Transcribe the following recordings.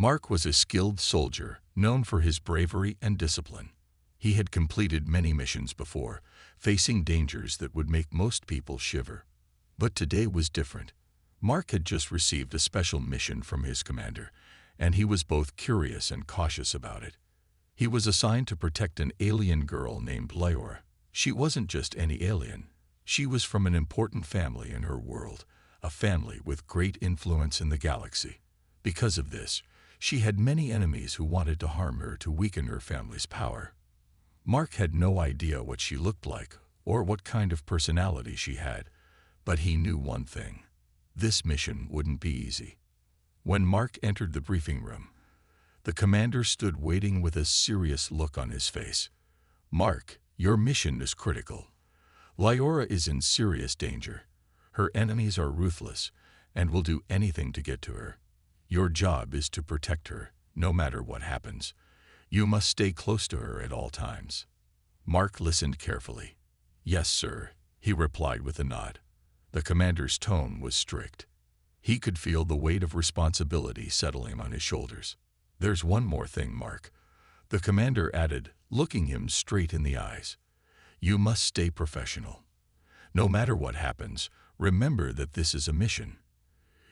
Mark was a skilled soldier, known for his bravery and discipline. He had completed many missions before, facing dangers that would make most people shiver. But today was different. Mark had just received a special mission from his commander, and he was both curious and cautious about it. He was assigned to protect an alien girl named Lyora. She wasn't just any alien. She was from an important family in her world, a family with great influence in the galaxy. Because of this, she had many enemies who wanted to harm her to weaken her family's power. Mark had no idea what she looked like or what kind of personality she had, but he knew one thing. This mission wouldn't be easy. When Mark entered the briefing room, the commander stood waiting with a serious look on his face. "Mark, your mission is critical. Lyora is in serious danger. Her enemies are ruthless and will do anything to get to her. Your job is to protect her, no matter what happens. You must stay close to her at all times." Mark listened carefully. "Yes, sir," he replied with a nod. The commander's tone was strict. He could feel the weight of responsibility settling on his shoulders. "There's one more thing, Mark," the commander added, looking him straight in the eyes. "You must stay professional. No matter what happens, remember that this is a mission.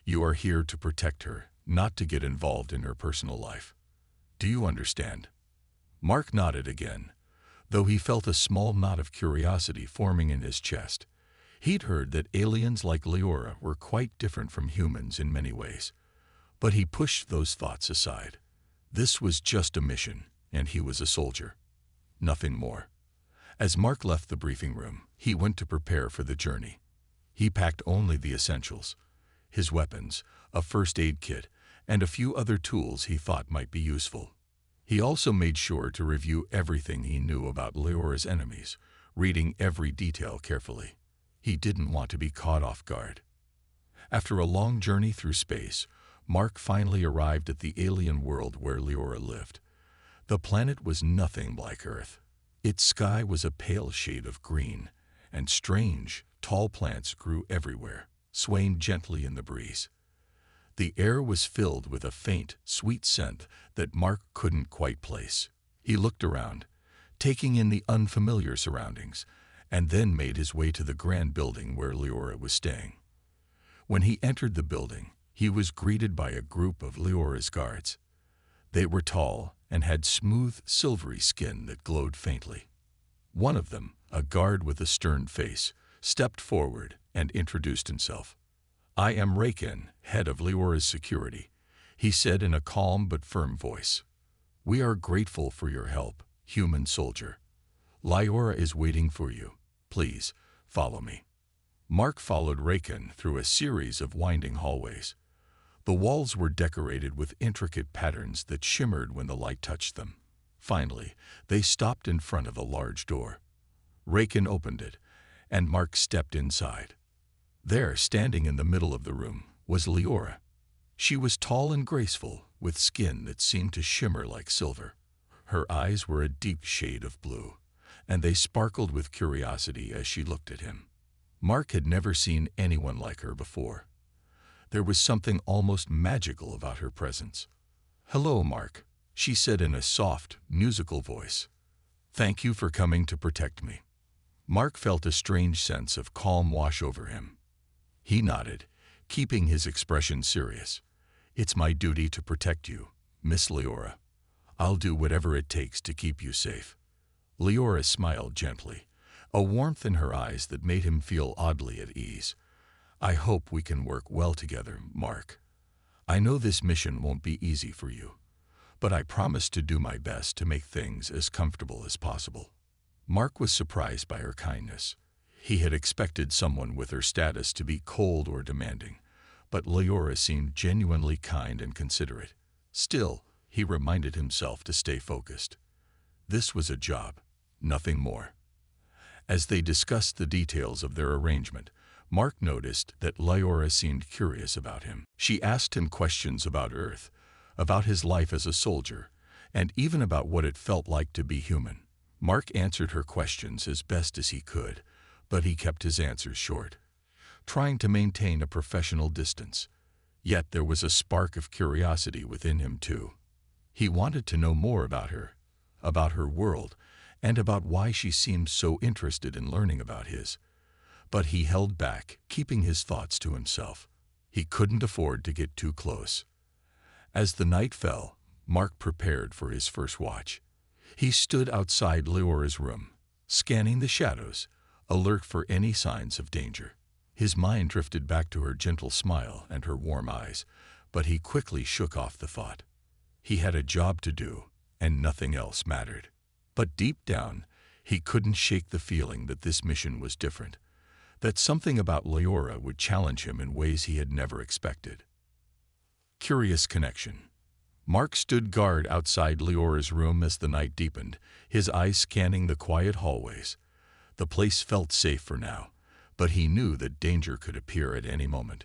You are here to protect her, not to get involved in her personal life. Do you understand?" Mark nodded again, though he felt a small knot of curiosity forming in his chest. He'd heard that aliens like Lyora were quite different from humans in many ways, but he pushed those thoughts aside. This was just a mission, and he was a soldier. Nothing more. As Mark left the briefing room, he went to prepare for the journey. He packed only the essentials: his weapons, a first aid kit, and a few other tools he thought might be useful. He also made sure to review everything he knew about Lyora's enemies, reading every detail carefully. He didn't want to be caught off guard. After a long journey through space, Mark finally arrived at the alien world where Lyora lived. The planet was nothing like Earth. Its sky was a pale shade of green, and strange, tall plants grew everywhere, swaying gently in the breeze. The air was filled with a faint, sweet scent that Mark couldn't quite place. He looked around, taking in the unfamiliar surroundings, and then made his way to the grand building where Lyora was staying. When he entered the building, he was greeted by a group of Lyora's guards. They were tall and had smooth, silvery skin that glowed faintly. One of them, a guard with a stern face, stepped forward and introduced himself. "I am Raken, head of Lyora's security," he said in a calm but firm voice. "We are grateful for your help, human soldier. Lyora is waiting for you. Please, follow me." Mark followed Raken through a series of winding hallways. The walls were decorated with intricate patterns that shimmered when the light touched them. Finally, they stopped in front of a large door. Raken opened it, and Mark stepped inside. There, standing in the middle of the room, was Lyora. She was tall and graceful, with skin that seemed to shimmer like silver. Her eyes were a deep shade of blue, and they sparkled with curiosity as she looked at him. Mark had never seen anyone like her before. There was something almost magical about her presence. "Hello, Mark," she said in a soft, musical voice. "Thank you for coming to protect me." Mark felt a strange sense of calm wash over him. He nodded, keeping his expression serious. "It's my duty to protect you, Miss Lyora. I'll do whatever it takes to keep you safe." Lyora smiled gently, a warmth in her eyes that made him feel oddly at ease. "I hope we can work well together, Mark. I know this mission won't be easy for you, but I promise to do my best to make things as comfortable as possible." Mark was surprised by her kindness. He had expected someone with her status to be cold or demanding, but Lyora seemed genuinely kind and considerate. Still, he reminded himself to stay focused. This was a job, nothing more. As they discussed the details of their arrangement, Mark noticed that Lyora seemed curious about him. She asked him questions about Earth, about his life as a soldier, and even about what it felt like to be human. Mark answered her questions as best as he could, but he kept his answers short, trying to maintain a professional distance. Yet there was a spark of curiosity within him too. He wanted to know more about her world, and about why she seemed so interested in learning about his. But he held back, keeping his thoughts to himself. He couldn't afford to get too close. As the night fell, Mark prepared for his first watch. He stood outside Leora's room, scanning the shadows, alert for any signs of danger. His mind drifted back to her gentle smile and her warm eyes, but he quickly shook off the thought. He had a job to do, and nothing else mattered. But deep down, he couldn't shake the feeling that this mission was different, that something about Leora would challenge him in ways he had never expected. Curious connection. Mark stood guard outside Leora's room as the night deepened, his eyes scanning the quiet hallways. The place felt safe for now, but he knew that danger could appear at any moment.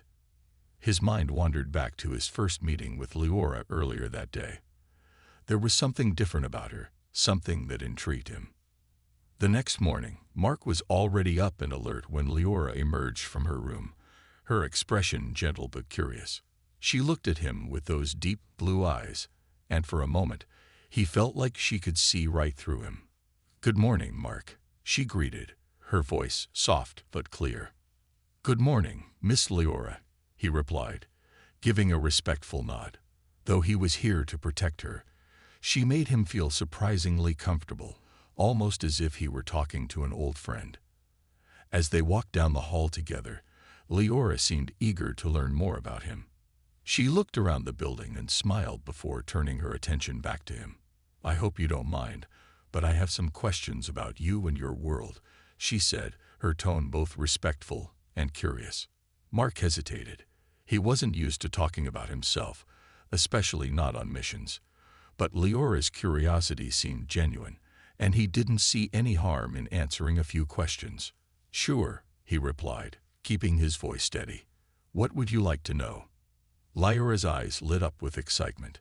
His mind wandered back to his first meeting with Leora earlier that day. There was something different about her, something that intrigued him. The next morning, Mark was already up and alert when Leora emerged from her room, her expression gentle but curious. She looked at him with those deep blue eyes, and for a moment, he felt like she could see right through him. "Good morning, Mark," she greeted, her voice soft but clear. "Good morning, Miss Leora," he replied, giving a respectful nod. Though he was here to protect her, she made him feel surprisingly comfortable, almost as if he were talking to an old friend. As they walked down the hall together, Leora seemed eager to learn more about him. She looked around the building and smiled before turning her attention back to him. "I hope you don't mind, but I have some questions about you and your world," she said, her tone both respectful and curious. Mark hesitated. He wasn't used to talking about himself, especially not on missions. But Leora's curiosity seemed genuine, and he didn't see any harm in answering a few questions. "Sure," he replied, keeping his voice steady. "What would you like to know?" Leora's eyes lit up with excitement.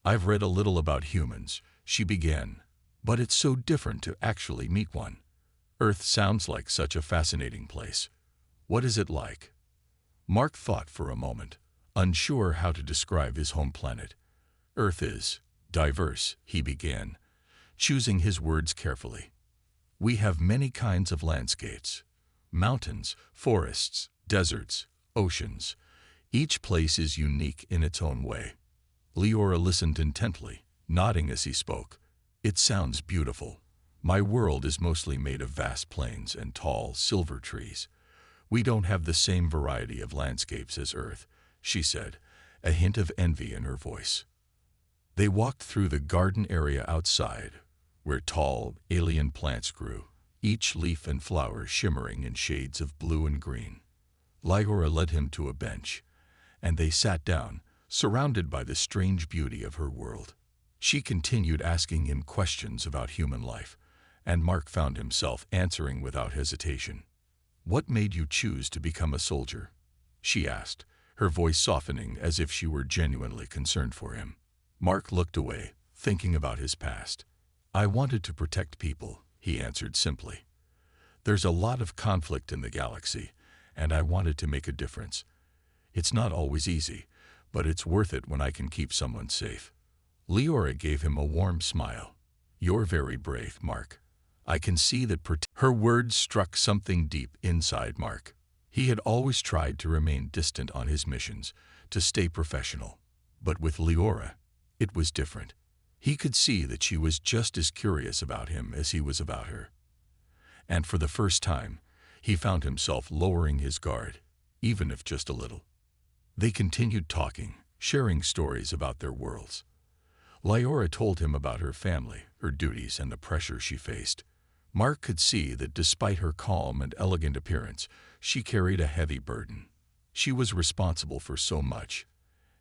"I've read a little about humans," she began, "but it's so different to actually meet one. Earth sounds like such a fascinating place. What is it like?" Mark thought for a moment, unsure how to describe his home planet. "Earth is diverse," he began, choosing his words carefully. "We have many kinds of landscapes: mountains, forests, deserts, oceans. Each place is unique in its own way." Leora listened intently, nodding as he spoke. "It sounds beautiful. My world is mostly made of vast plains and tall silver trees. We don't have the same variety of landscapes as Earth," she said, a hint of envy in her voice. They walked through the garden area outside, where tall, alien plants grew, each leaf and flower shimmering in shades of blue and green. Leora led him to a bench, and they sat down, surrounded by the strange beauty of her world. She continued asking him questions about human life, and Mark found himself answering without hesitation. "What made you choose to become a soldier?" she asked, her voice softening as if she were genuinely concerned for him. Mark looked away, thinking about his past. "I wanted to protect people," he answered simply. "There's a lot of conflict in the galaxy, and I wanted to make a difference. It's not always easy, but it's worth it when I can keep someone safe." Leora gave him a warm smile. "You're very brave, Mark. I can see that." Her words struck something deep inside Mark. He had always tried to remain distant on his missions, to stay professional. But with Leora, it was different. He could see that she was just as curious about him as he was about her. And for the first time, he found himself lowering his guard, even if just a little. They continued talking, sharing stories about their worlds. Leora told him about her family, her duties, and the pressure she faced. Mark could see that despite her calm and elegant appearance, she carried a heavy burden. She was responsible for so much,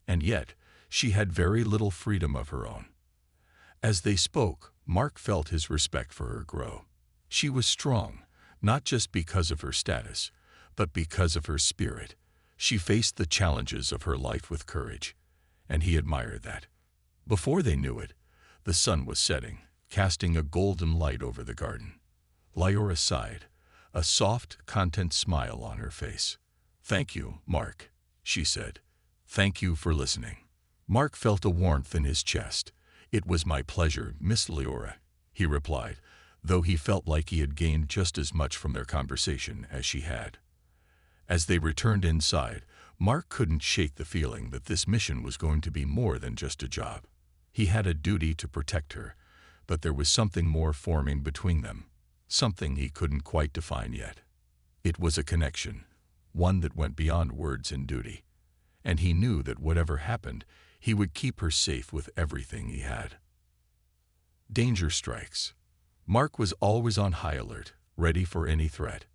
and yet she had very little freedom of her own. As they spoke, Mark felt his respect for her grow. She was strong, not just because of her status, but because of her spirit. She faced the challenges of her life with courage, and he admired that. Before they knew it, the sun was setting, casting a golden light over the garden. Leora sighed, a soft, content smile on her face. "Thank you, Mark," she said. Thank you for listening. Mark felt a warmth in his chest. It was my pleasure, Miss Leora, he replied, though he felt like he had gained just as much from their conversation as she had. As they returned inside, Mark couldn't shake the feeling that this mission was going to be more than just a job. He had a duty to protect her, but there was something more forming between them, something he couldn't quite define yet. It was a connection, one that went beyond words and duty, and he knew that whatever happened, he would keep her safe with everything he had. Danger strikes. Mark was always on high alert, ready for any threat.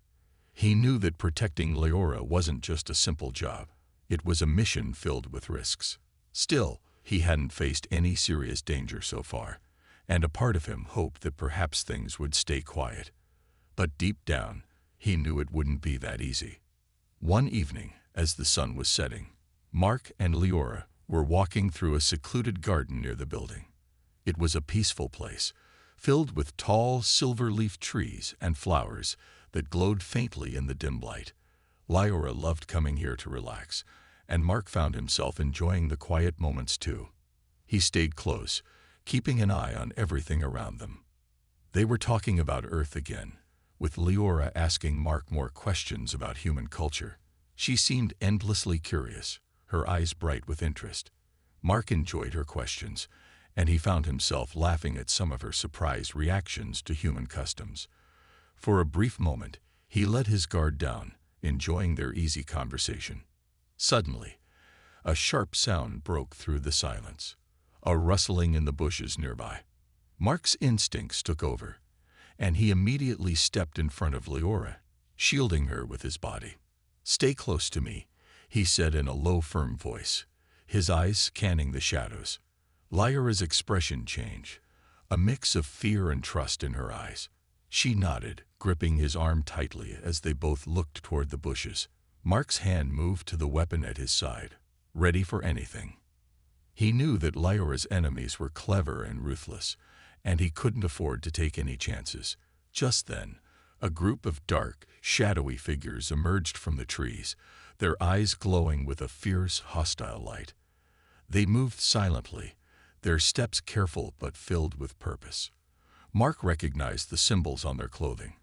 He knew that protecting Leora wasn't just a simple job. It was a mission filled with risks. Still, he hadn't faced any serious danger so far, and a part of him hoped that perhaps things would stay quiet. But deep down, he knew it wouldn't be that easy. One evening, as the sun was setting, Mark and Leora were walking through a secluded garden near the building. It was a peaceful place, filled with tall silver-leaf trees and flowers that glowed faintly in the dim light. Leora loved coming here to relax, and Mark found himself enjoying the quiet moments too. He stayed close, keeping an eye on everything around them. They were talking about Earth again, with Leora asking Mark more questions about human culture. She seemed endlessly curious, her eyes bright with interest. Mark enjoyed her questions, and he found himself laughing at some of her surprised reactions to human customs. For a brief moment, he let his guard down, enjoying their easy conversation. Suddenly, a sharp sound broke through the silence, a rustling in the bushes nearby. Mark's instincts took over, and he immediately stepped in front of Leora, shielding her with his body. "Stay close to me," he said in a low, firm voice, his eyes scanning the shadows. Leora's expression changed, a mix of fear and trust in her eyes. She nodded, gripping his arm tightly as they both looked toward the bushes. Mark's hand moved to the weapon at his side, ready for anything. He knew that Leora's enemies were clever and ruthless, and he couldn't afford to take any chances. Just then, a group of dark, shadowy figures emerged from the trees, their eyes glowing with a fierce, hostile light. They moved silently, their steps careful but filled with purpose. Mark recognized the symbols on their clothing.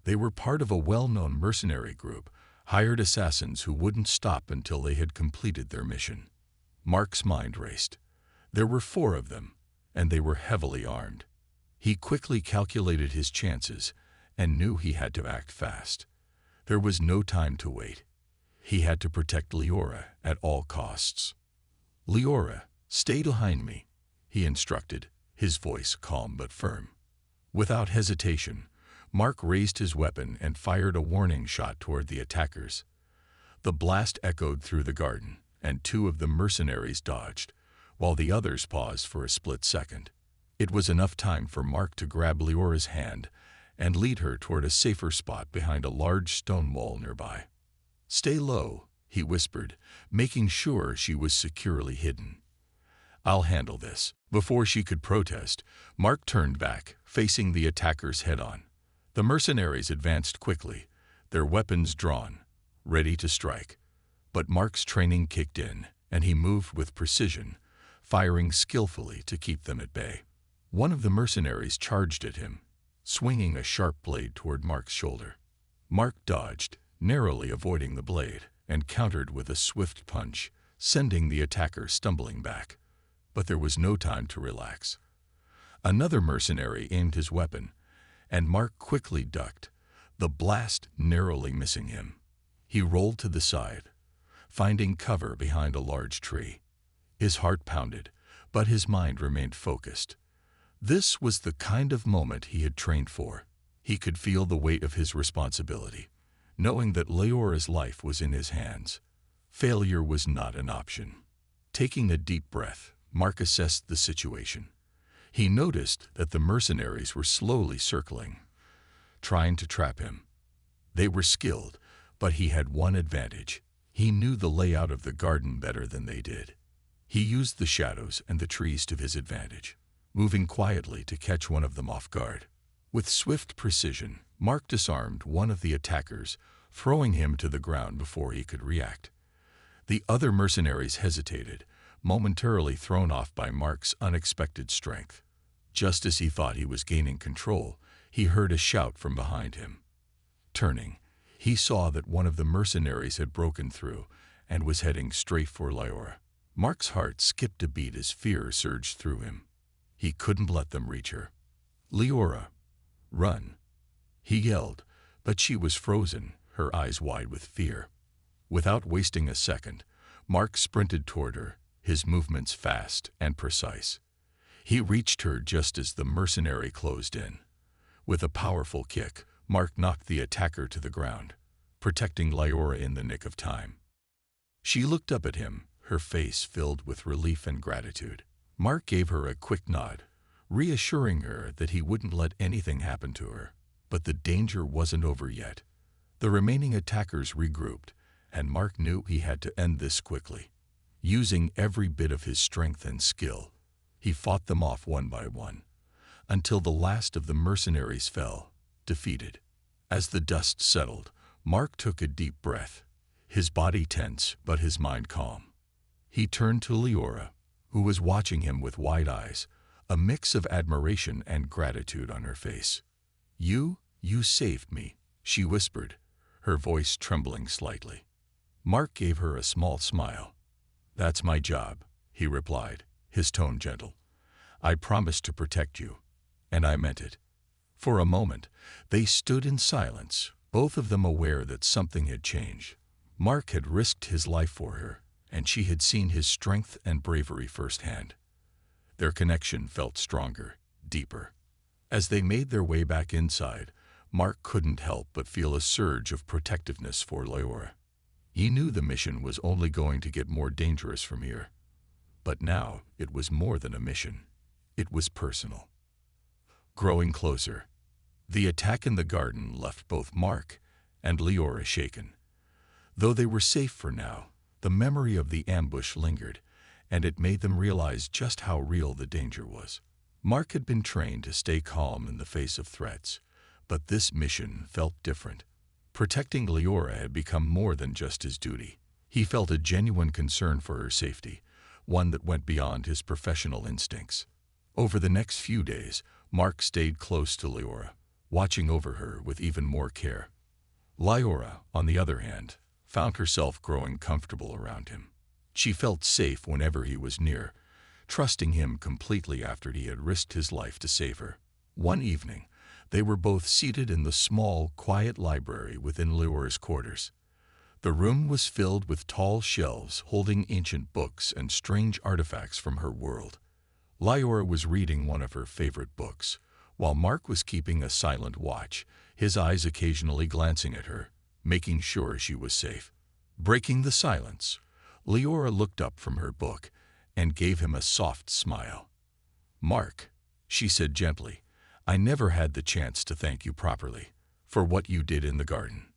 They were part of a well-known mercenary group, hired assassins who wouldn't stop until they had completed their mission. Mark's mind raced. There were 4 of them, and they were heavily armed. He quickly calculated his chances and knew he had to act fast. There was no time to wait. He had to protect Leora at all costs. "Leora, stay behind me," he instructed, his voice calm but firm. Without hesitation, Mark raised his weapon and fired a warning shot toward the attackers. The blast echoed through the garden, and 2 of the mercenaries dodged, while the others paused for a split second. It was enough time for Mark to grab Leora's hand and lead her toward a safer spot behind a large stone wall nearby. "Stay low," he whispered, making sure she was securely hidden. "I'll handle this." Before she could protest, Mark turned back, facing the attackers head-on. The mercenaries advanced quickly, their weapons drawn, ready to strike. But Mark's training kicked in, and he moved with precision, firing skillfully to keep them at bay. One of the mercenaries charged at him, swinging a sharp blade toward Mark's shoulder. Mark dodged, narrowly avoiding the blade, and countered with a swift punch, sending the attacker stumbling back. But there was no time to relax. Another mercenary aimed his weapon, and Mark quickly ducked, the blast narrowly missing him. He rolled to the side, finding cover behind a large tree. His heart pounded, but his mind remained focused. This was the kind of moment he had trained for. He could feel the weight of his responsibility, knowing that Leora's life was in his hands. Failure was not an option. Taking a deep breath, Mark assessed the situation. He noticed that the mercenaries were slowly circling, trying to trap him. They were skilled, but he had one advantage. He knew the layout of the garden better than they did. He used the shadows and the trees to his advantage, moving quietly to catch one of them off guard. With swift precision, Mark disarmed one of the attackers, throwing him to the ground before he could react. The other mercenaries hesitated, momentarily thrown off by Mark's unexpected strength. Just as he thought he was gaining control, he heard a shout from behind him. Turning, he saw that one of the mercenaries had broken through and was heading straight for Leora. Mark's heart skipped a beat as fear surged through him. He couldn't let them reach her. "Leora, run!" he yelled, but she was frozen, her eyes wide with fear. Without wasting a second, Mark sprinted toward her, his movements fast and precise. He reached her just as the mercenary closed in. With a powerful kick, Mark knocked the attacker to the ground, protecting Leora in the nick of time. She looked up at him, her face filled with relief and gratitude. Mark gave her a quick nod, reassuring her that he wouldn't let anything happen to her. But the danger wasn't over yet. The remaining attackers regrouped, and Mark knew he had to end this quickly. Using every bit of his strength and skill, he fought them off one by one, until the last of the mercenaries fell, defeated. As the dust settled, Mark took a deep breath, his body tense but his mind calm. He turned to Leora, who was watching him with wide eyes, a mix of admiration and gratitude on her face. You saved me," she whispered, her voice trembling slightly. Mark gave her a small smile. "That's my job," he replied, his tone gentle. "I promised to protect you, and I meant it." For a moment, they stood in silence, both of them aware that something had changed. Mark had risked his life for her, and she had seen his strength and bravery firsthand. Their connection felt stronger, deeper. As they made their way back inside, Mark couldn't help but feel a surge of protectiveness for Leora. He knew the mission was only going to get more dangerous from here. But now it was more than a mission. It was personal. Growing closer, the attack in the garden left both Mark and Leora shaken. Though they were safe for now, the memory of the ambush lingered, and it made them realize just how real the danger was. Mark had been trained to stay calm in the face of threats, but this mission felt different. Protecting Leora had become more than just his duty. He felt a genuine concern for her safety, one that went beyond his professional instincts. Over the next few days, Mark stayed close to Leora, watching over her with even more care. Leora, on the other hand, found herself growing comfortable around him. She felt safe whenever he was near, trusting him completely after he had risked his life to save her. One evening, they were both seated in the small, quiet library within Leora's quarters. The room was filled with tall shelves holding ancient books and strange artifacts from her world. Leora was reading one of her favorite books, while Mark was keeping a silent watch, his eyes occasionally glancing at her, making sure she was safe. Breaking the silence, Leora looked up from her book and gave him a soft smile. "Mark," she said gently, "I never had the chance to thank you properly for what you did in the garden."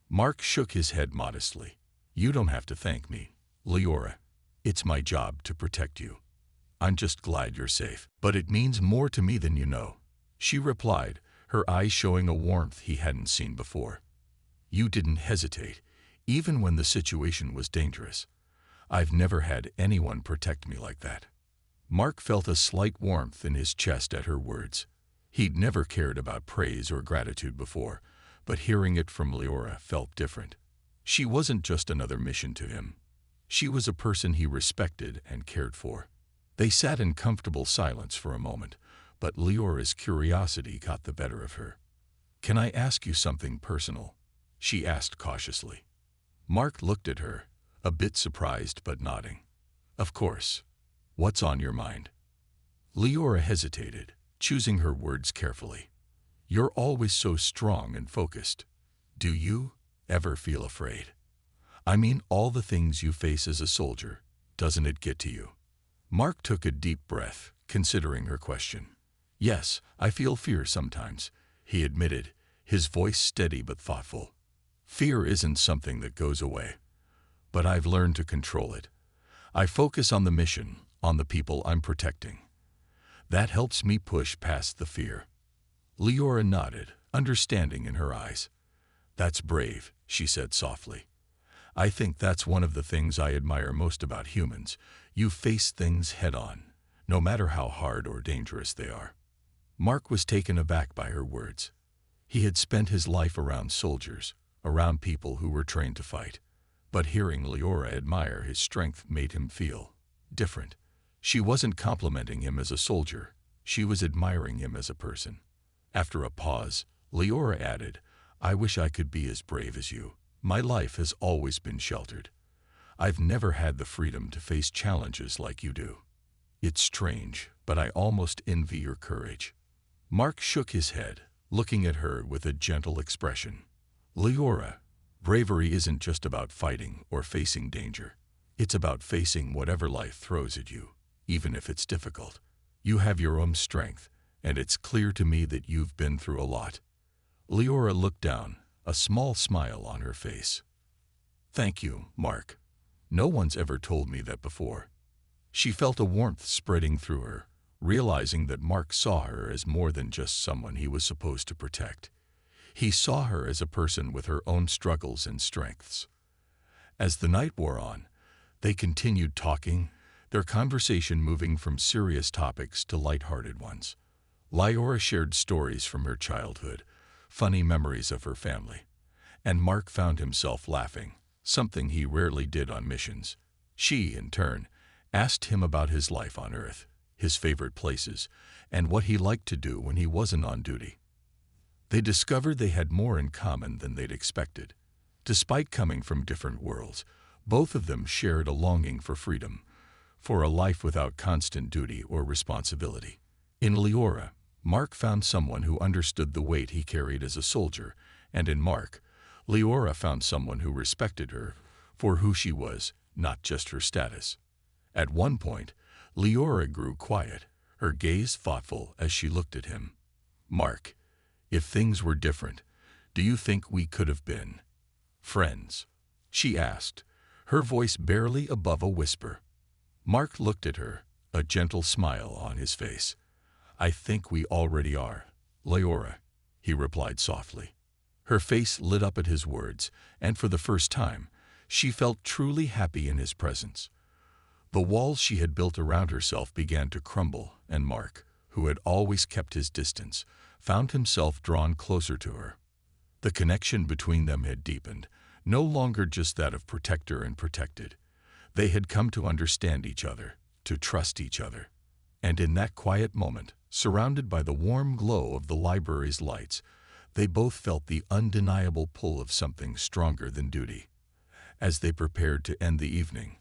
Mark shook his head modestly. "You don't have to thank me, Leora. It's my job to protect you. I'm just glad you're safe. But it means more to me than you know," she replied, her eyes showing a warmth he hadn't seen before. "You didn't hesitate, even when the situation was dangerous. I've never had anyone protect me like that." Mark felt a slight warmth in his chest at her words. He'd never cared about praise or gratitude before, but hearing it from Leora felt different. She wasn't just another mission to him. She was a person he respected and cared for. They sat in comfortable silence for a moment, but Leora's curiosity got the better of her. "Can I ask you something personal?" she asked cautiously. Mark looked at her, a bit surprised but nodding. "Of course. What's on your mind?" Leora hesitated, choosing her words carefully. "You're always so strong and focused. Do you ever feel afraid? I mean, all the things you face as a soldier, doesn't it get to you?" Mark took a deep breath, considering her question. "Yes, I feel fear sometimes," he admitted, his voice steady but thoughtful. "Fear isn't something that goes away, but I've learned to control it. I focus on the mission, on the people I'm protecting. That helps me push past the fear." Leora nodded, understanding in her eyes. "That's brave," she said softly. I think that's one of the things I admire most about humans. You face things head-on, no matter how hard or dangerous they are. Mark was taken aback by her words. He had spent his life around soldiers, around people who were trained to fight. But hearing Leora admire his strength made him feel different. She wasn't complimenting him as a soldier, she was admiring him as a person. After a pause, Leora added, "I wish I could be as brave as you. My life has always been sheltered. I've never had the freedom to face challenges like you do. It's strange, but I almost envy your courage." Mark shook his head, looking at her with a gentle expression. "Leora, bravery isn't just about fighting or facing danger. It's about facing whatever life throws at you, even if it's difficult. You have your own strength, and it's clear to me that you've been through a lot." Leora looked down, a small smile on her face. "Thank you, Mark. No one's ever told me that before." She felt a warmth spreading through her, realizing that Mark saw her as more than just someone he was supposed to protect. He saw her as a person with her own struggles and strengths. As the night wore on, they continued talking, their conversation moving from serious topics to light-hearted ones. Leora shared stories from her childhood, funny memories of her family, and Mark found himself laughing, something he rarely did on missions. She, in turn, asked him about his life on Earth, his favorite places, and what he liked to do when he wasn't on duty. They discovered they had more in common than they'd expected. Despite coming from different worlds, both of them shared a longing for freedom, for a life without constant duty or responsibility. In Leora, Mark found someone who understood the weight he carried as a soldier, and in Mark, Leora found someone who respected her for who she was, not just her status. At one point, Leora grew quiet, her gaze thoughtful as she looked at him. "Mark, if things were different, do you think we could have been friends?" she asked, her voice barely above a whisper. Mark looked at her, a gentle smile on his face. "I think we already are, Leora," he replied softly. Her face lit up at his words, and for the first time, she felt truly happy in his presence. The walls she had built around herself began to crumble, and Mark, who had always kept his distance, found himself drawn closer to her. The connection between them had deepened, no longer just that of protector and protected. They had come to understand each other, to trust each other. And in that quiet moment, surrounded by the warm glow of the library's lights, they both felt the undeniable pull of something stronger than duty. As they prepared to end the evening,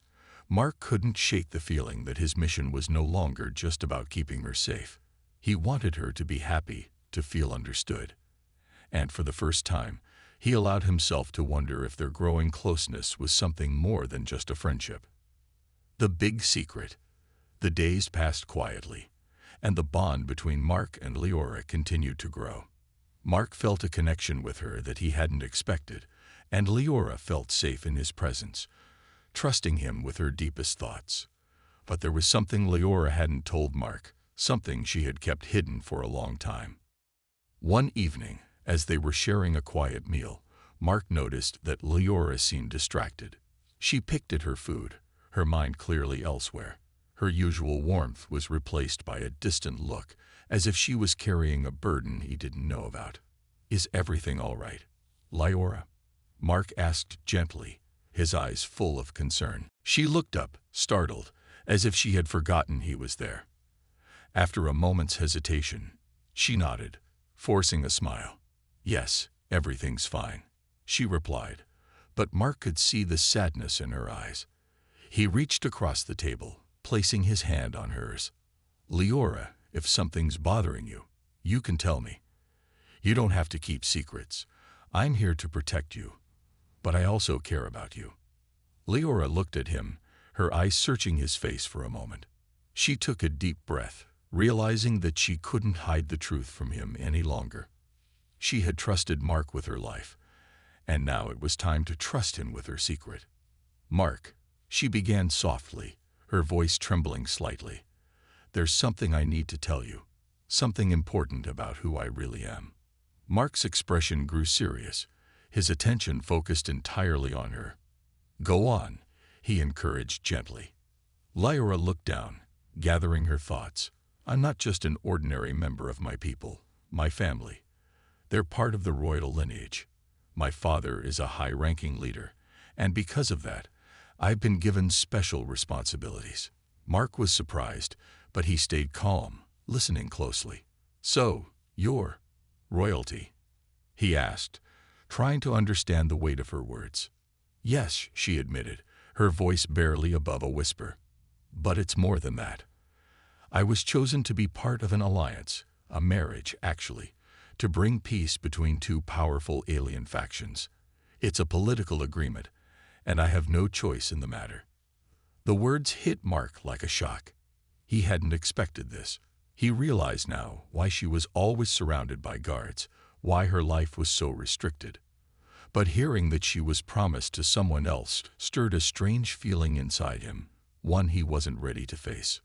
Mark couldn't shake the feeling that his mission was no longer just about keeping her safe. He wanted her to be happy, to feel understood. And for the first time, he allowed himself to wonder if their growing closeness was something more than just a friendship. The big secret. The days passed quietly, and the bond between Mark and Leora continued to grow. Mark felt a connection with her that he hadn't expected, and Leora felt safe in his presence, trusting him with her deepest thoughts. But there was something Leora hadn't told Mark, something she had kept hidden for a long time. One evening, as they were sharing a quiet meal, Mark noticed that Leora seemed distracted. She picked at her food, her mind clearly elsewhere. Her usual warmth was replaced by a distant look, as if she was carrying a burden he didn't know about. "Is everything all right, Leora?" Mark asked gently, his eyes full of concern. She looked up, startled, as if she had forgotten he was there. After a moment's hesitation, she nodded, forcing a smile. "Yes, everything's fine," she replied, but Mark could see the sadness in her eyes. He reached across the table, placing his hand on hers. "Leora, if something's bothering you, you can tell me. You don't have to keep secrets. I'm here to protect you, but I also care about you." Leora looked at him, her eyes searching his face for a moment. She took a deep breath, realizing that she couldn't hide the truth from him any longer. She had trusted Mark with her life, and now it was time to trust him with her secret. "Mark," she began softly, her voice trembling slightly. "There's something I need to tell you, something important about who I really am." Mark's expression grew serious, his attention focused entirely on her. Go on, he encouraged gently. Lyra looked down, gathering her thoughts. I'm not just an ordinary member of my people, my family. They're part of the royal lineage. My father is a high-ranking leader, and because of that, I've been given special responsibilities. Mark was surprised, but he stayed calm, listening closely. So, you're royalty? He asked, trying to understand the weight of her words. Yes, she admitted, her voice barely above a whisper. But it's more than that. I was chosen to be part of an alliance, a marriage, actually, to bring peace between two powerful alien factions. It's a political agreement, and I have no choice in the matter. The words hit Mark like a shock. He hadn't expected this. He realized now why she was always surrounded by guards, why her life was so restricted. But hearing that she was promised to someone else stirred a strange feeling inside him, one he wasn't ready to face.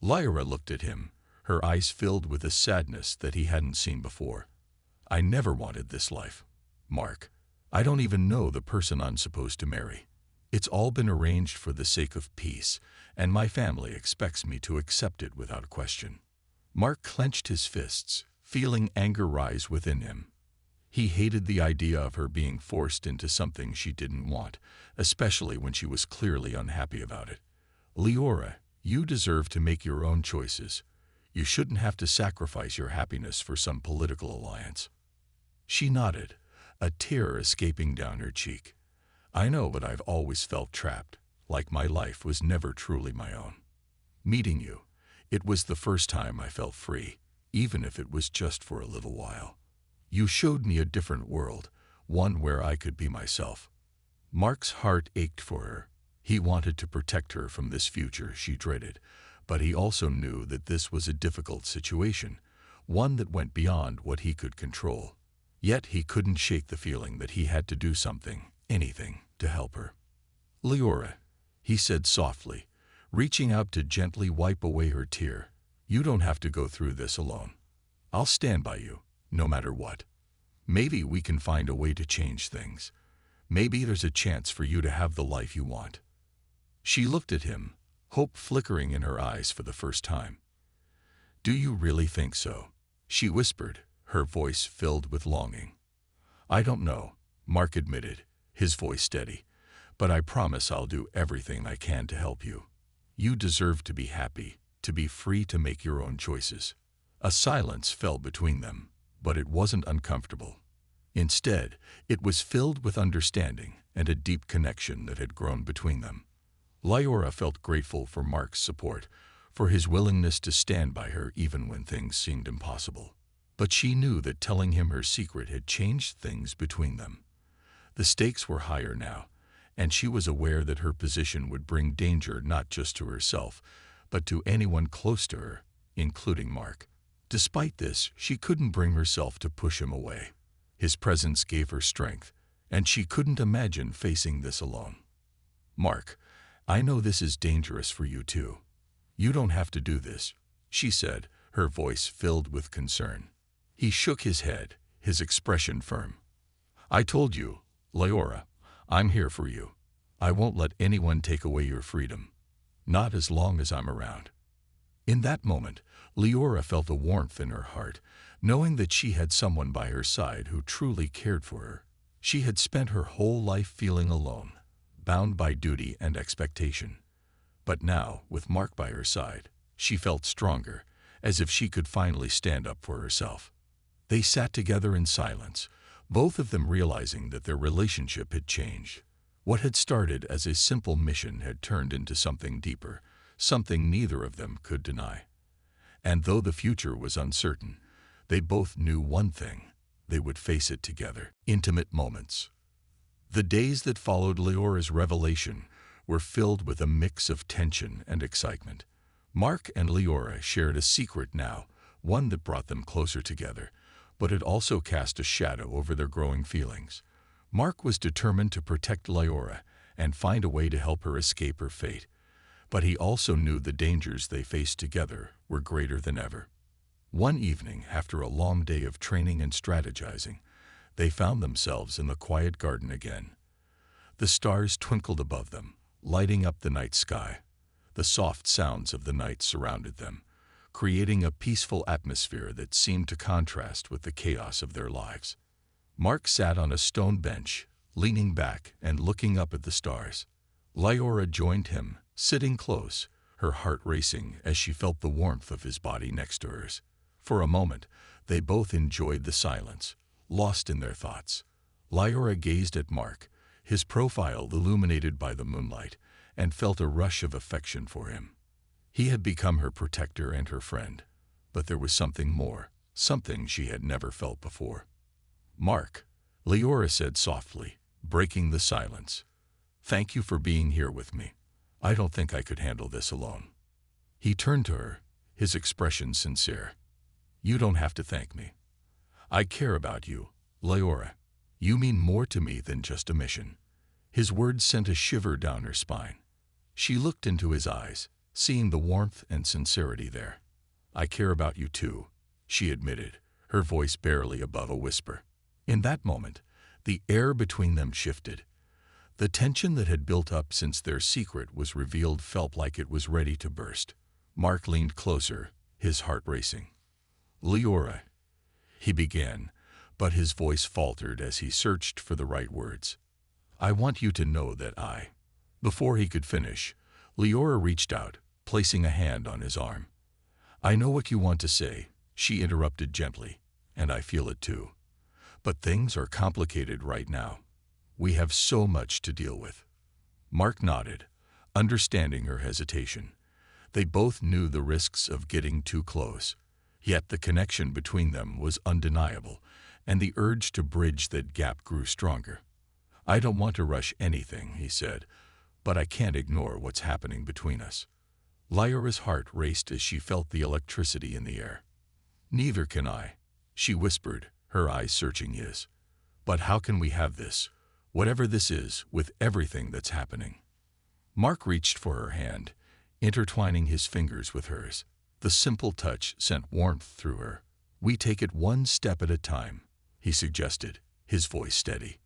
Lyra looked at him, her eyes filled with a sadness that he hadn't seen before. I never wanted this life, Mark. I don't even know the person I'm supposed to marry. It's all been arranged for the sake of peace, and my family expects me to accept it without question. Mark clenched his fists, feeling anger rise within him. He hated the idea of her being forced into something she didn't want, especially when she was clearly unhappy about it. Leora, you deserve to make your own choices. You shouldn't have to sacrifice your happiness for some political alliance. She nodded, a tear escaping down her cheek. I know, but I've always felt trapped, like my life was never truly my own. Meeting you, it was the first time I felt free, even if it was just for a little while. You showed me a different world, one where I could be myself. Mark's heart ached for her. He wanted to protect her from this future she dreaded, but he also knew that this was a difficult situation, one that went beyond what he could control. Yet he couldn't shake the feeling that he had to do something, anything, to help her. Leora, he said softly, reaching out to gently wipe away her tear. You don't have to go through this alone. I'll stand by you, no matter what. Maybe we can find a way to change things. Maybe there's a chance for you to have the life you want. She looked at him, hope flickering in her eyes for the first time. Do you really think so? She whispered, her voice filled with longing. I don't know, Mark admitted, his voice steady, but I promise I'll do everything I can to help you. You deserve to be happy, to be free to make your own choices. A silence fell between them, but it wasn't uncomfortable. Instead, it was filled with understanding and a deep connection that had grown between them. Lyora felt grateful for Mark's support, for his willingness to stand by her even when things seemed impossible. But she knew that telling him her secret had changed things between them. The stakes were higher now, and she was aware that her position would bring danger not just to herself, but to anyone close to her, including Mark. Despite this, she couldn't bring herself to push him away. His presence gave her strength, and she couldn't imagine facing this alone. Mark, I know this is dangerous for you too. You don't have to do this, she said, her voice filled with concern. He shook his head, his expression firm. I told you, Leora, I'm here for you. I won't let anyone take away your freedom. Not as long as I'm around. In that moment, Leora felt a warmth in her heart, knowing that she had someone by her side who truly cared for her. She had spent her whole life feeling alone, bound by duty and expectation. But now, with Mark by her side, she felt stronger, as if she could finally stand up for herself. They sat together in silence, both of them realizing that their relationship had changed. What had started as a simple mission had turned into something deeper, something neither of them could deny. And though the future was uncertain, they both knew one thing: they would face it together. Intimate moments. The days that followed Leora's revelation were filled with a mix of tension and excitement. Mark and Leora shared a secret now, one that brought them closer together, but it also cast a shadow over their growing feelings. Mark was determined to protect Leora and find a way to help her escape her fate, but he also knew the dangers they faced together were greater than ever. One evening, after a long day of training and strategizing, they found themselves in the quiet garden again. The stars twinkled above them, lighting up the night sky. The soft sounds of the night surrounded them, creating a peaceful atmosphere that seemed to contrast with the chaos of their lives. Mark sat on a stone bench, leaning back and looking up at the stars. Lyora joined him, sitting close, her heart racing as she felt the warmth of his body next to hers. For a moment, they both enjoyed the silence, lost in their thoughts. Lyora gazed at Mark, his profile illuminated by the moonlight, and felt a rush of affection for him. He had become her protector and her friend, but there was something more, something she had never felt before. "Mark," Lyora said softly, breaking the silence. "Thank you for being here with me. I don't think I could handle this alone." He turned to her, his expression sincere. "You don't have to thank me. I care about you, Lyora. You mean more to me than just a mission." His words sent a shiver down her spine. She looked into his eyes, seeing the warmth and sincerity there. "I care about you too," she admitted, her voice barely above a whisper. In that moment, the air between them shifted. The tension that had built up since their secret was revealed felt like it was ready to burst. Mark leaned closer, his heart racing. "Lyora," he began, but his voice faltered as he searched for the right words. "I want you to know that I—" Before he could finish, Lyora reached out, placing a hand on his arm. "I know what you want to say," she interrupted gently, "and I feel it too. But things are complicated right now. We have so much to deal with." Mark nodded, understanding her hesitation. They both knew the risks of getting too close, yet the connection between them was undeniable, and the urge to bridge that gap grew stronger. "I don't want to rush anything," he said, "but I can't ignore what's happening between us." Lyora's heart raced as she felt the electricity in the air. "Neither can I," she whispered, her eyes searching his. "But how can we have this, whatever this is, with everything that's happening?" Mark reached for her hand, intertwining his fingers with hers. The simple touch sent warmth through her. "We take it one step at a time," he suggested, his voice steady.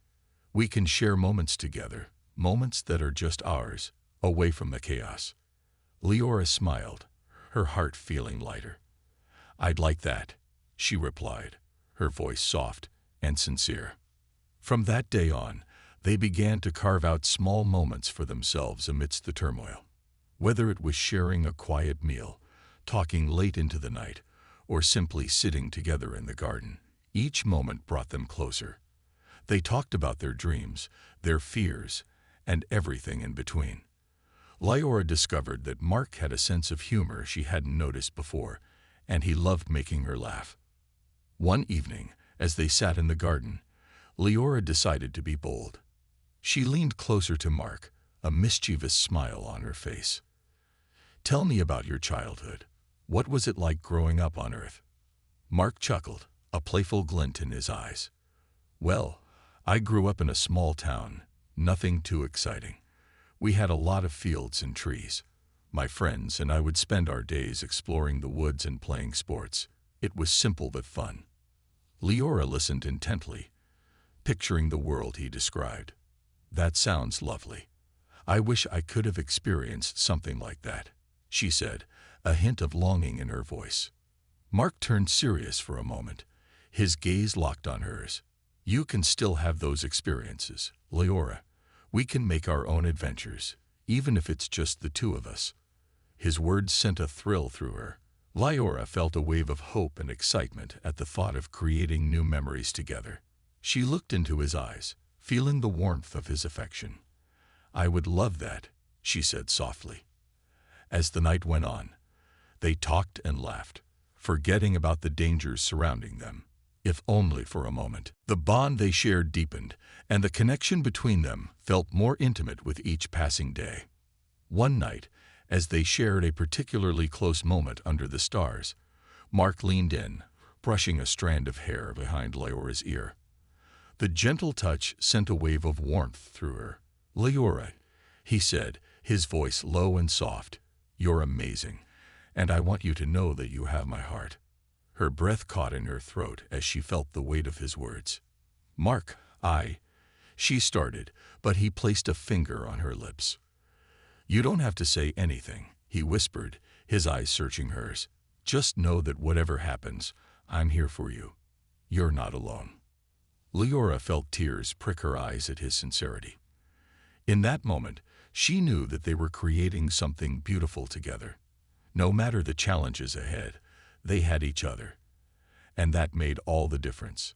"We can share moments together, moments that are just ours, away from the chaos." Lyora smiled, her heart feeling lighter. "I'd like that," she replied, her voice soft and sincere. From that day on, they began to carve out small moments for themselves amidst the turmoil. Whether it was sharing a quiet meal, talking late into the night, or simply sitting together in the garden, each moment brought them closer. They talked about their dreams, their fears, and everything in between. Lyora discovered that Mark had a sense of humor she hadn't noticed before, and he loved making her laugh. One evening, as they sat in the garden, Lyora decided to be bold. She leaned closer to Mark, a mischievous smile on her face. "Tell me about your childhood. What was it like growing up on Earth?" Mark chuckled, a playful glint in his eyes. "Well, I grew up in a small town, nothing too exciting. We had a lot of fields and trees. My friends and I would spend our days exploring the woods and playing sports. It was simple but fun." Lyora listened intently, picturing the world he described. "That sounds lovely. I wish I could have experienced something like that," she said, a hint of longing in her voice. Mark turned serious for a moment, his gaze locked on hers. "You can still have those experiences, Lyora. We can make our own adventures, even if it's just the two of us." His words sent a thrill through her. Lyora felt a wave of hope and excitement at the thought of creating new memories together. She looked into his eyes, feeling the warmth of his affection. "I would love that," she said softly. As the night went on, they talked and laughed, forgetting about the dangers surrounding them, if only for a moment. The bond they shared deepened, and the connection between them felt more intimate with each passing day. One night, as they shared a particularly close moment under the stars, Mark leaned in, brushing a strand of hair behind Lyora's ear. The gentle touch sent a wave of warmth through her. "Lyora," he said, his voice low and soft, "you're amazing, and I want you to know that you have my heart." Her breath caught in her throat as she felt the weight of his words. "Mark, She started, but he placed a finger on her lips. "You don't have to say anything," he whispered, his eyes searching hers. "Just know that whatever happens, I'm here for you. You're not alone." Leora felt tears prick her eyes at his sincerity. In that moment, she knew that they were creating something beautiful together. No matter the challenges ahead, they had each other. And that made all the difference.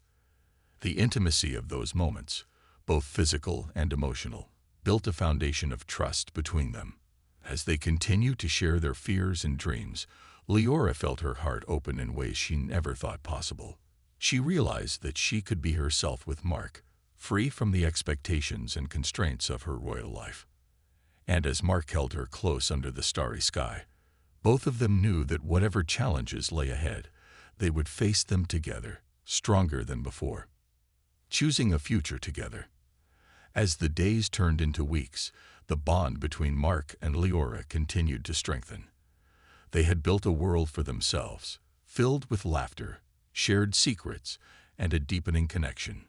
The intimacy of those moments, both physical and emotional, built a foundation of trust between them. As they continued to share their fears and dreams, Leora felt her heart open in ways she never thought possible. She realized that she could be herself with Mark, free from the expectations and constraints of her royal life. And as Mark held her close under the starry sky, both of them knew that whatever challenges lay ahead, they would face them together, stronger than before. Choosing a future together. As the days turned into weeks, the bond between Mark and Leora continued to strengthen. They had built a world for themselves, filled with laughter, shared secrets, and a deepening connection.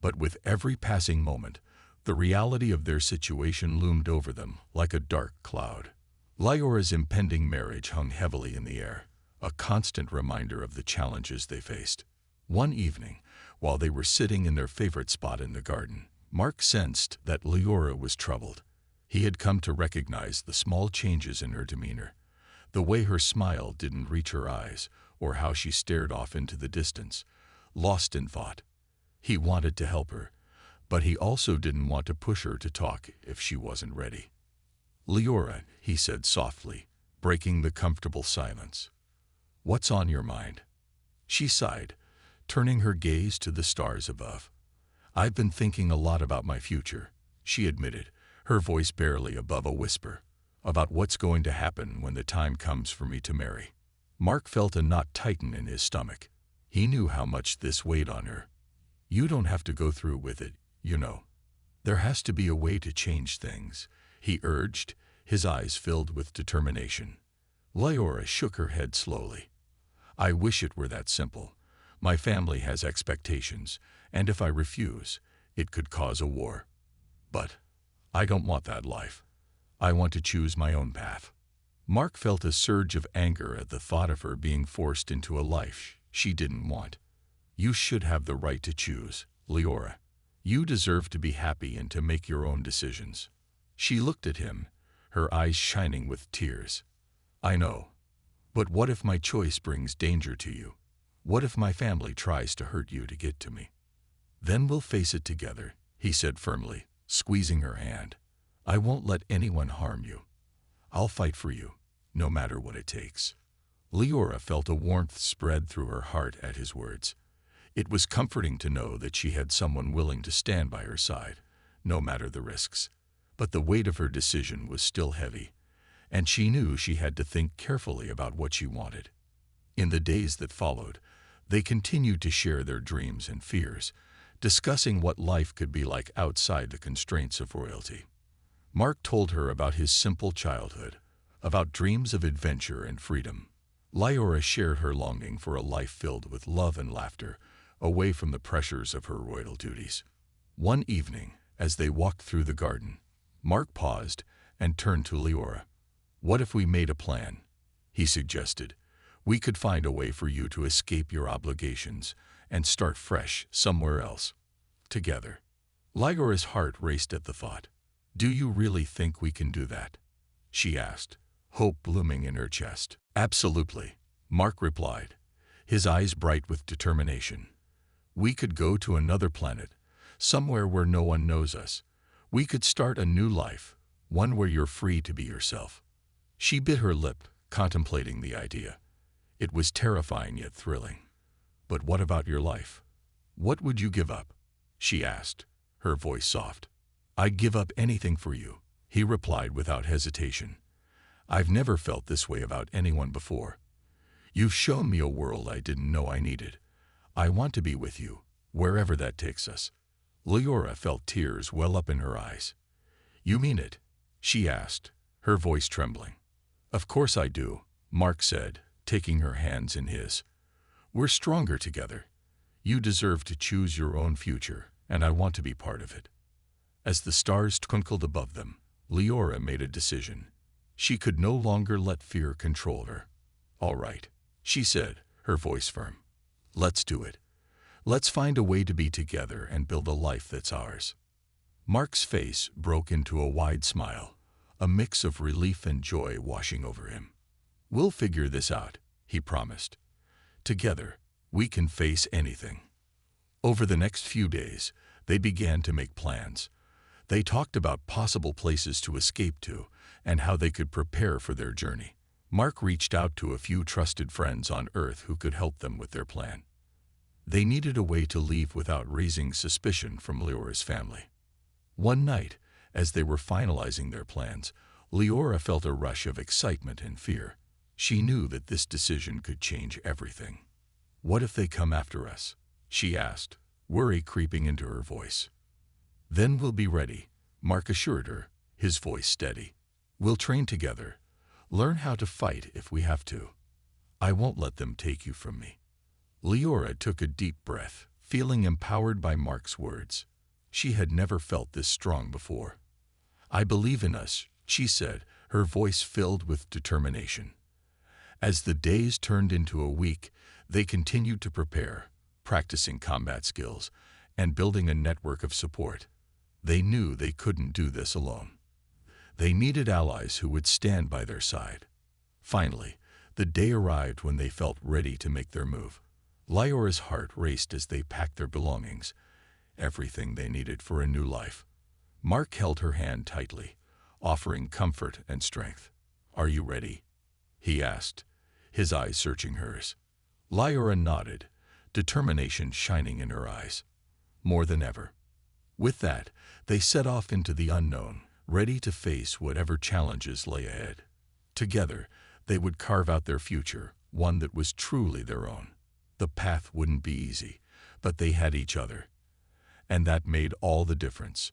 But with every passing moment, the reality of their situation loomed over them like a dark cloud. Leora's impending marriage hung heavily in the air, a constant reminder of the challenges they faced. One evening, while they were sitting in their favorite spot in the garden, Mark sensed that Leora was troubled. He had come to recognize the small changes in her demeanor, the way her smile didn't reach her eyes, or how she stared off into the distance, lost in thought. He wanted to help her, but he also didn't want to push her to talk if she wasn't ready. "Leora," he said softly, breaking the comfortable silence. "What's on your mind?" She sighed, turning her gaze to the stars above. "I've been thinking a lot about my future," she admitted, her voice barely above a whisper, "about what's going to happen when the time comes for me to marry." Mark felt a knot tighten in his stomach. He knew how much this weighed on her. "You don't have to go through with it, you know. There has to be a way to change things," he urged, his eyes filled with determination. Leora shook her head slowly. "I wish it were that simple. My family has expectations, and if I refuse, it could cause a war. But I don't want that life. I want to choose my own path." Mark felt a surge of anger at the thought of her being forced into a life she didn't want. "You should have the right to choose, Leora. You deserve to be happy and to make your own decisions." She looked at him, her eyes shining with tears. "I know. But what if my choice brings danger to you? What if my family tries to hurt you to get to me?" "Then we'll face it together," he said firmly, squeezing her hand. "I won't let anyone harm you. I'll fight for you, no matter what it takes." Leora felt a warmth spread through her heart at his words. It was comforting to know that she had someone willing to stand by her side, no matter the risks. But the weight of her decision was still heavy, and she knew she had to think carefully about what she wanted. In the days that followed, they continued to share their dreams and fears, discussing what life could be like outside the constraints of royalty. Mark told her about his simple childhood, about dreams of adventure and freedom. Leora shared her longing for a life filled with love and laughter, away from the pressures of her royal duties. One evening, as they walked through the garden, Mark paused and turned to Leora. "What if we made a plan?" he suggested. "We could find a way for you to escape your obligations and start fresh somewhere else, together." Leora's heart raced at the thought. "Do you really think we can do that?" she asked, hope blooming in her chest. "Absolutely," Mark replied, his eyes bright with determination. "We could go to another planet, somewhere where no one knows us. We could start a new life, one where you're free to be yourself." She bit her lip, contemplating the idea. It was terrifying yet thrilling. "But what about your life? What would you give up?" she asked, her voice soft. "I'd give up anything for you," he replied without hesitation. "I've never felt this way about anyone before. You've shown me a world I didn't know I needed. I want to be with you, wherever that takes us." Leora felt tears well up in her eyes. "You mean it?" she asked, her voice trembling. "Of course I do," Mark said, taking her hands in his. "We're stronger together. You deserve to choose your own future, and I want to be part of it." As the stars twinkled above them, Leora made a decision. She could no longer let fear control her. "All right," she said, her voice firm. "Let's do it. Let's find a way to be together and build a life that's ours." Mark's face broke into a wide smile, a mix of relief and joy washing over him. "We'll figure this out," he promised. "Together, we can face anything." Over the next few days, they began to make plans. They talked about possible places to escape to and how they could prepare for their journey. Mark reached out to a few trusted friends on Earth who could help them with their plan. They needed a way to leave without raising suspicion from Leora's family. One night, as they were finalizing their plans, Leora felt a rush of excitement and fear. She knew that this decision could change everything. "What if they come after us?" she asked, worry creeping into her voice. "Then we'll be ready," Mark assured her, his voice steady. "We'll train together, learn how to fight if we have to. I won't let them take you from me." Leora took a deep breath, feeling empowered by Mark's words. She had never felt this strong before. "I believe in us," she said, her voice filled with determination. As the days turned into a week, they continued to prepare, practicing combat skills and building a network of support. They knew they couldn't do this alone. They needed allies who would stand by their side. Finally, the day arrived when they felt ready to make their move. Leora's heart raced as they packed their belongings, everything they needed for a new life. Mark held her hand tightly, offering comfort and strength. "Are you ready?" he asked, his eyes searching hers. Leora nodded, determination shining in her eyes. More than ever. With that, they set off into the unknown, ready to face whatever challenges lay ahead. Together, they would carve out their future, one that was truly their own. The path wouldn't be easy, but they had each other. And that made all the difference.